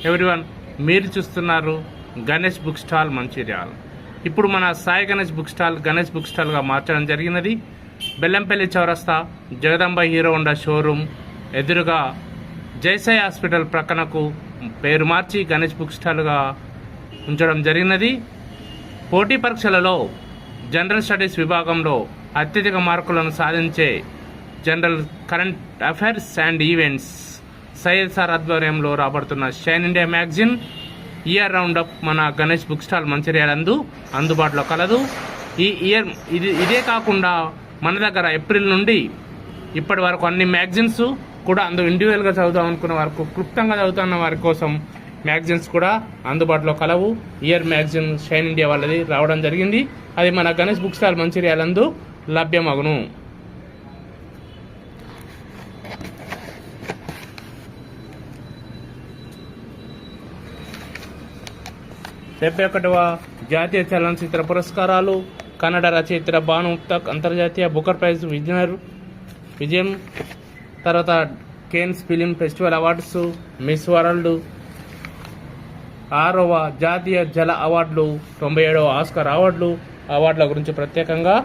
Everyone, మీరు చూస్తున్నారు Ganesh book stall Mancherial. ఇప్పుడు మన Sai Ganesh book stall Ganesh book స్టాల్గా మార్చడం జరిగినది. బెల్లంపల్లి చౌరస్తా జగదంబ హీరో హోండా షోరూమ్ ఎదురుగా జైసాయి హాస్పిటల్ ప్రక్కనకు పేరు మార్చి గణేష్ బుక్ స్టాల్గా ఉంచడం జరిగినది. పోటీ పరీక్షలలో జనరల్ స్టడీస్ విభాగంలో అత్యధిక మార్కులను సాధించే general current affairs and events Syed sir ఆధ్వర్యంలో రాబడుతున్న shine India magazine year roundup మన గణేష్ బుక్ స్టాల్ మంచిర్యాలందు అందుబాటులో కలదు. ఈ ఇయర్ ఇదే కాకుండా మన దగ్గర ఏప్రిల్ నుండి ఇప్పటి వరకు అన్ని మ్యాగజైన్స్ కూడా ఇండివిజువల్గా చదువుదాం అనుకున్న వారికి, క్లుప్తంగా చదువుతున్న వారి కోసం మ్యాగజైన్స్ కూడా అందుబాటులో కలవు. ఇయర్ మ్యాగజైన్ షైన్ ఇండియా వాళ్ళది రావడం జరిగింది. అది మన గణేష్ బుక్ స్టాల్ మంచిర్యాలందు లభ్యమగును. 71వ జాతీయ చలనచిత్ర పురస్కారాలు, కన్నడ రచయిత భాను ముక్తాక్ అంతర్జాతీయ బుకర్ ప్రైజ్ విజయం, తర్వాత Cannes film festival awards, Miss World, 6వ జాతీయ జల అవార్డులు, 97వ ఆస్కార్ అవార్డుల గురించి ప్రత్యేకంగా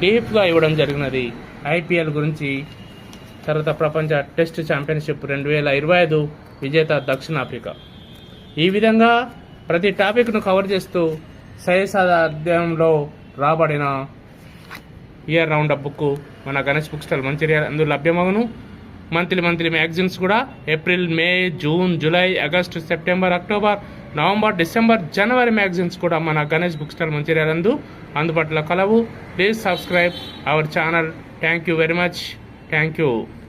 డీప్గా ఇవ్వడం జరిగినది. ఐపీఎల్ గురించి, తర్వాత ప్రపంచ టెస్ట్ ఛాంపియన్షిప్ 2025 విజేత దక్షిణాఫ్రికా. ఈ విధంగా ప్రతి టాపిక్ను కవర్ చేస్తూ సయ్యద్ అధ్యాయంలో రాబడిన ఇయర్ రౌండప్ బుక్ మన గణేష్ బుక్ స్టాల్ మంచిర్యాల అందులో లభ్యమగును. మంత్లీ మ్యాగజైన్స్ కూడా April, May, June, July, August, September, October, November, December, జనవరి మ్యాగజైన్స్ కూడా మన గణేష్ బుక్ స్టాల్ మంచిర్యాలందు అందుబాటులో కలవు. Please subscribe our channel. Thank you very much. Thank you.